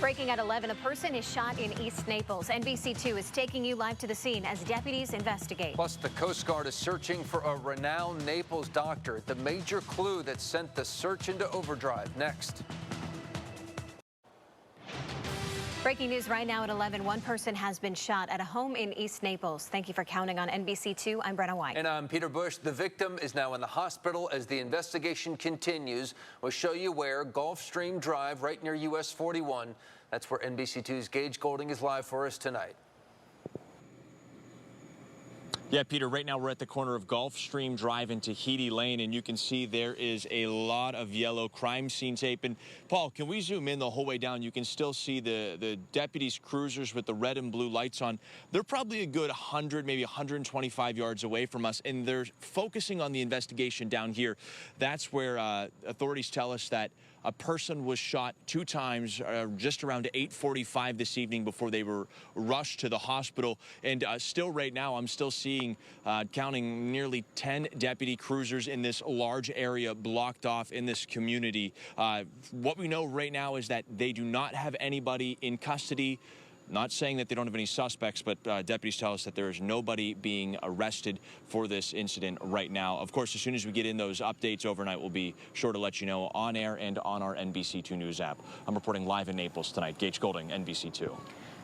Breaking at 11, a person is shot in East Naples. NBC2 is taking you live to the scene as deputies investigate. Plus, the Coast Guard is searching for a renowned Naples doctor, the major clue that sent the search into overdrive. Next. Breaking news right now at 11. One person has been shot at a home in East Naples. Thank you for counting on NBC2. I'm Brenna White. And I'm Peter Bush. The victim is now in the hospital as the investigation continues. We'll show you where. Gulfstream Drive, right near US 41. That's where NBC2's Gage Golding is live for us tonight. Yeah, Peter, right now we're at the corner of Gulfstream Drive and Tahiti Lane, and you can see there is a lot of yellow crime scene tape. And, Paul, can we zoom in the whole way down? You can still see the deputies' cruisers with the red and blue lights on. They're probably a good 100, maybe 125 yards away from us, and they're focusing on the investigation down here. That's where authorities tell us that a person was shot 2 times just around 8:45 this evening before they were rushed to the hospital. And still right now, I'm still seeing, counting nearly 10 deputy cruisers in this large area blocked off in this community. What we know right now is that they do not have anybody in custody. Not saying that they don't have any suspects, but deputies tell us that there is nobody being arrested for this incident right now. Of course, as soon as we get in those updates overnight, we'll be sure to let you know on air and on our NBC2 News app. I'm reporting live in Naples tonight. Gage Golding, NBC2.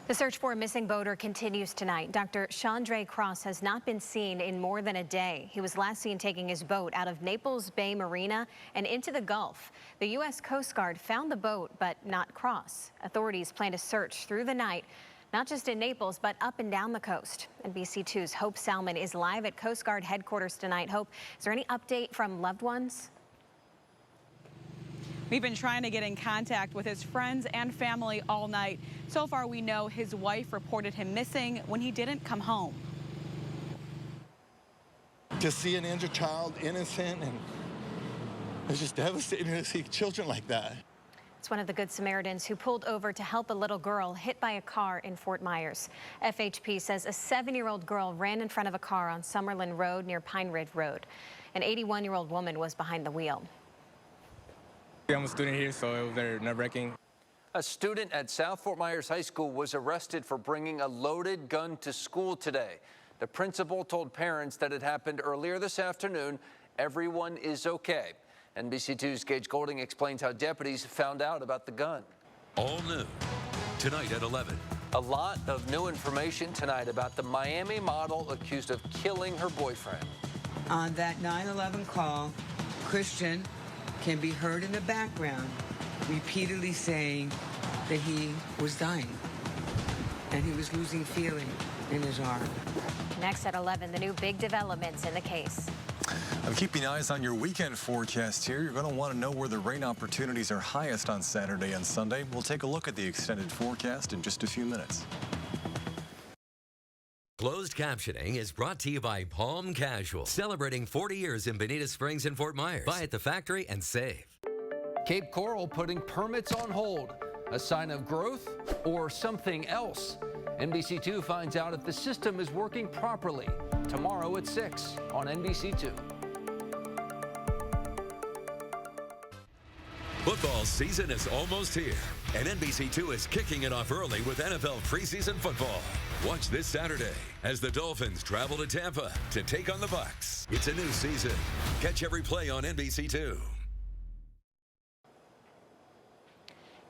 The search for a missing boater continues tonight. Dr. Chandre Cross has not been seen in more than a day. He was last seen taking his boat out of Naples Bay Marina and into the Gulf. The U.S. Coast Guard found the boat, but not Cross. Authorities plan to search through the night, not just in Naples, but up and down the coast. NBC2's Hope Salmon is live at Coast Guard headquarters tonight. Hope, is there any update from loved ones? We've been trying to get in contact with his friends and family all night. So far, we know his wife reported him missing when he didn't come home. To see an injured child innocent, and it's just devastating to see children like that. It's one of the Good Samaritans who pulled over to help a little girl hit by a car in Fort Myers. FHP says a 7-year-old girl ran in front of a car on Summerlin Road near Pine Ridge Road. An 81-year-old woman was behind the wheel. I'm a student here, so it was very nerve-wracking. A student at South Fort Myers High School was arrested for bringing a loaded gun to school today. The principal told parents that it happened earlier this afternoon. Everyone is okay. NBC2's Gage Golding explains how deputies found out about the gun. All new tonight at 11. A lot of new information tonight about the Miami model accused of killing her boyfriend. On that 9/11 call, Christian can be heard in the background repeatedly saying that he was dying and he was losing feeling in his arm. Next at 11, the new big developments in the case. I'm keeping eyes on your weekend forecast here. You're going to want to know where the rain opportunities are highest on Saturday and Sunday. We'll take a look at the extended forecast in just a few minutes. Closed captioning is brought to you by Palm Casual, celebrating 40 years in Bonita Springs and Fort Myers. Buy at the factory and save. Cape Coral putting permits on hold. A sign of growth or something else? NBC2 finds out if the system is working properly. Tomorrow at 6 on NBC2. Football season is almost here, and NBC2 is kicking it off early with NFL preseason football. Watch this Saturday as the Dolphins travel to Tampa to take on the Bucs. It's a new season. Catch every play on NBC2.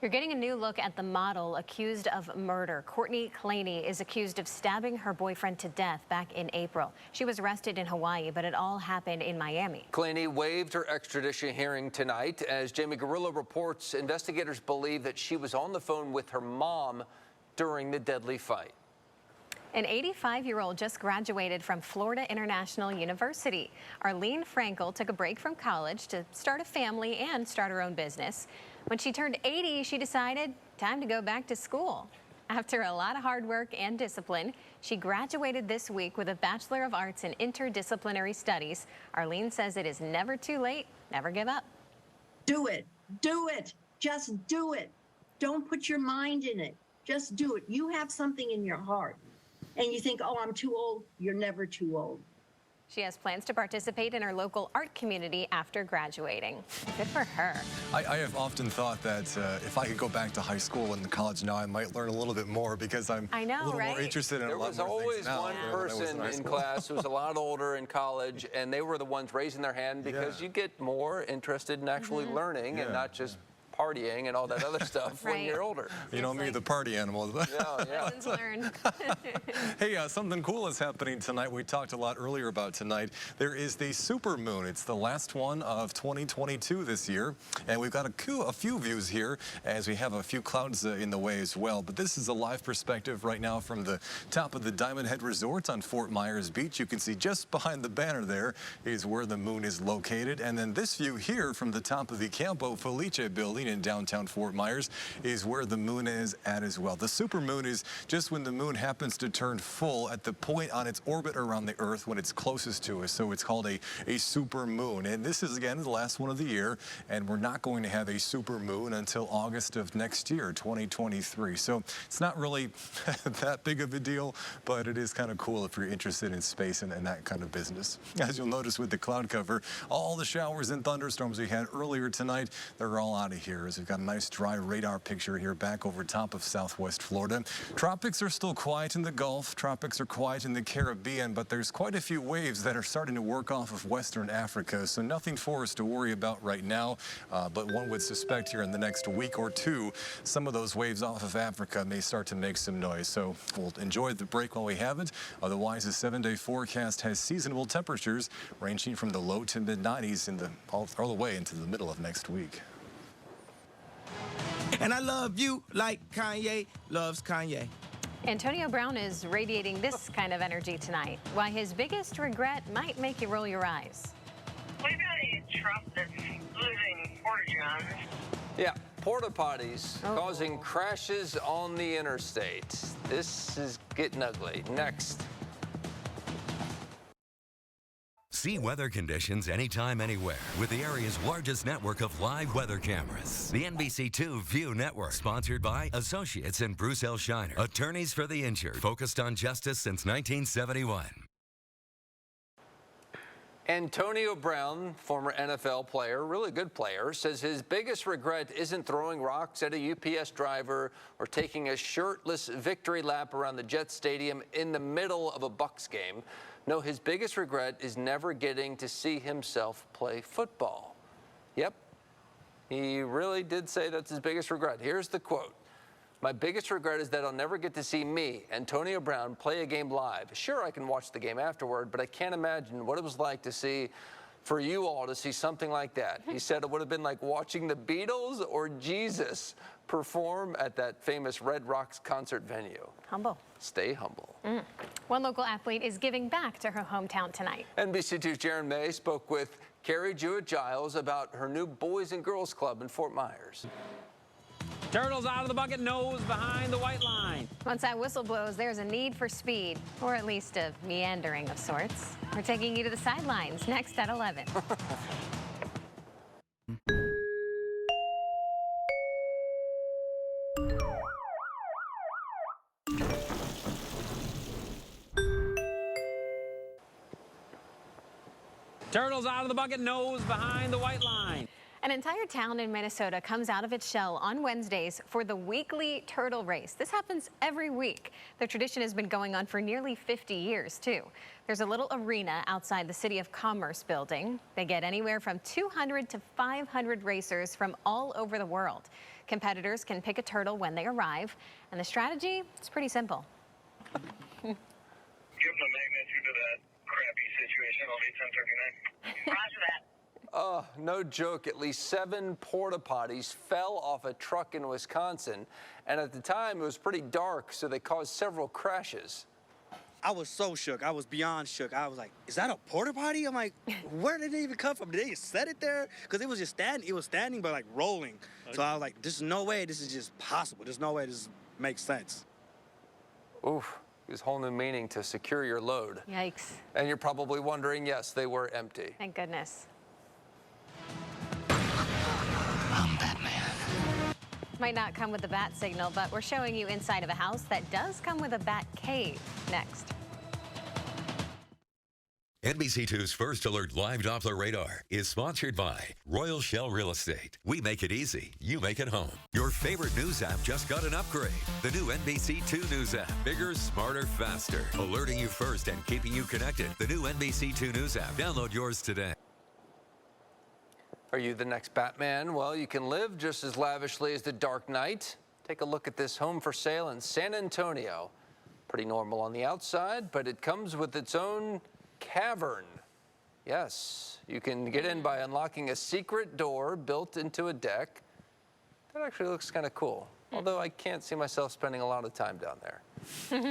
You're getting a new look at the model accused of murder. Courtney Claney is accused of stabbing her boyfriend to death back in April. She was arrested in Hawaii, but it all happened in Miami. Claney waived her extradition hearing tonight. As Jamie Garillo reports, investigators believe that she was on the phone with her mom during the deadly fight. An 85-year-old just graduated from Florida International University. Arlene Frankel took a break from college to start a family and start her own business. When she turned 80, she decided time to go back to school. After a lot of hard work and discipline, she graduated this week with a Bachelor of Arts in Interdisciplinary Studies. Arlene says it is never too late, never give up. Do it. Do it. Just do it. Don't put your mind in it. Just do it. You have something in your heart and you think, oh, I'm too old. You're never too old. She has plans to participate in her local art community after graduating. Good for her. I have often thought that if I could go back to high school and college now, I might learn a little bit more because I'm a little more interested in a lot more things now. There was always one person in class who was a lot older in college, and they were the ones raising their hand because you get more interested in actually learning and not just partying and all that other stuff when you're older. You know me, the party animal. Lessons learned. Hey, something cool is happening tonight. We talked a lot earlier about tonight. There is the super moon. It's the last one of 2022 this year, and we've got a few views here as we have a few clouds in the way as well. But this is a live perspective right now from the top of the Diamond Head Resort on Fort Myers Beach. You can see just behind the banner there is where the moon is located, and then this view here from the top of the Campo Felice building in downtown Fort Myers is where the moon is at as well. The supermoon is just when the moon happens to turn full at the point on its orbit around the Earth when it's closest to us. So it's called a super moon. And this is, again, the last one of the year, and we're not going to have a super moon until August of next year, 2023. So it's not really that big of a deal, but it is kind of cool if you're interested in space and that kind of business. As you'll notice with the cloud cover, all the showers and thunderstorms we had earlier tonight, they're all out of here. We've got a nice dry radar picture here back over top of southwest Florida. Tropics are still quiet in the Gulf. Tropics are quiet in the Caribbean, but there's quite a few waves that are starting to work off of Western Africa, so nothing for us to worry about right now. But one would suspect here in the next week or two, some of those waves off of Africa may start to make some noise. So we'll enjoy the break while we have it. Otherwise, the 7-day forecast has seasonable temperatures ranging from the low to mid-90s all the way into the middle of next week. And I love you like Kanye loves Kanye. Antonio Brown is radiating this kind of energy tonight. Why his biggest regret might make you roll your eyes. What about a truck that's losing porta-johns? Yeah, porta potties causing crashes on the interstate. This is getting ugly. Next. See weather conditions anytime, anywhere with the area's largest network of live weather cameras. The NBC2 View Network, sponsored by Associates and Bruce L. Shiner, attorneys for the injured, focused on justice since 1971. Antonio Brown, former NFL player, really good player, says his biggest regret isn't throwing rocks at a UPS driver or taking a shirtless victory lap around the Jet Stadium in the middle of a Bucs game. No, his biggest regret is never getting to see himself play football. Yep, he really did say that's his biggest regret. Here's the quote. My biggest regret is that I'll never get to see me, Antonio Brown, play a game live. Sure, I can watch the game afterward, but I can't imagine what it was like to see, for you all to see something like that. He said it would have been like watching the Beatles or Jesus perform at that famous Red Rocks concert venue. Humble. Stay humble. One local athlete is giving back to her hometown tonight. NBC2's Jaron May spoke with Carrie Jewett-Giles about her new Boys and Girls Club in Fort Myers. Turtles out of the bucket, nose behind the white line. Once that whistle blows, there's a need for speed, or at least a meandering of sorts. We're taking you to the sidelines next at 11. Turtles out of the bucket, nose behind the white line. An entire town in Minnesota comes out of its shell on Wednesdays for the weekly turtle race. This happens every week. The tradition has been going on for nearly 50 years, too. There's a little arena outside the City of Commerce building. They get anywhere from 200 to 500 racers from all over the world. Competitors can pick a turtle when they arrive, and the strategy is pretty simple. Give them a magnitude to that crappy situation. I'll be 1039. Roger that. Oh, no joke. At least 7 porta potties fell off a truck in Wisconsin. And at the time, it was pretty dark, so they caused several crashes. I was so shook. I was beyond shook. I was like, is that a porta potty? I'm like, where did it even come from? Did they just set it there? Because it was just standing. It was standing, but like rolling. So I was like, there's no way this is just possible. There's no way this makes sense. Oof. There's a whole new meaning to secure your load. Yikes. And you're probably wondering, yes, they were empty. Thank goodness. I'm Batman. Might not come with the bat signal, but we're showing you inside of a house that does come with a bat cave next. NBC2's First Alert Live Doppler Radar is sponsored by Royal Shell Real Estate. We make it easy. You make it home. Your favorite news app just got an upgrade. The new NBC2 News app. Bigger, smarter, faster. Alerting you first and keeping you connected. The new NBC2 News app. Download yours today. Are you the next Batman? Well, you can live just as lavishly as the Dark Knight. Take a look at this home for sale in San Antonio. Pretty normal on the outside, but it comes with its own cavern. Yes, you can get in by unlocking a secret door built into a deck. That actually looks kind of cool, although I can't see myself spending a lot of time down there.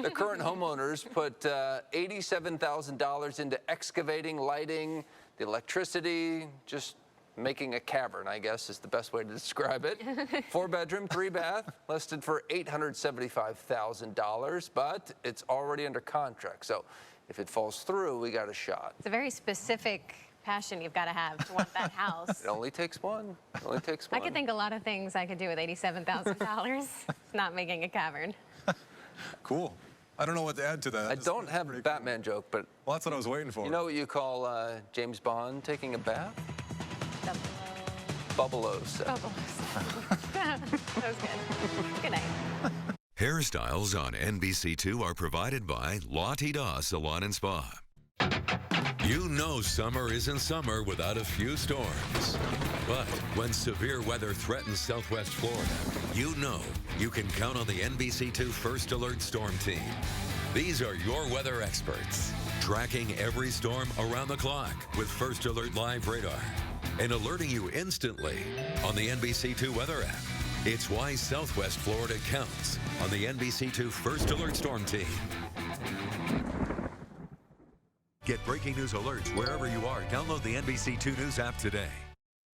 The current homeowners put $87,000 into excavating, lighting, the electricity, just making a cavern, I guess, is the best way to describe it. 4-bedroom, 3-bath, listed for $875,000, but it's already under contract. So if it falls through, we got a shot. It's a very specific passion you've got to have to want that house. It only takes one. It only takes one. I could think a lot of things I could do with $87,000. It's not making a cavern. Cool. I don't know what to add to that. I don't have a Batman joke, but... Well, that's what I was waiting for. You know what you call James Bond taking a bath? Bubbelos. Bubbelos. That was good. Good night. Hairstyles on NBC2 are provided by La Tida Salon and Spa. You know summer isn't summer without a few storms. But when severe weather threatens Southwest Florida, you know you can count on the NBC2 First Alert Storm Team. These are your weather experts, tracking every storm around the clock with First Alert Live Radar and alerting you instantly on the NBC2 weather app. It's why Southwest Florida counts on the NBC2 First Alert Storm Team. Get breaking news alerts wherever you are. Download the NBC2 News app today.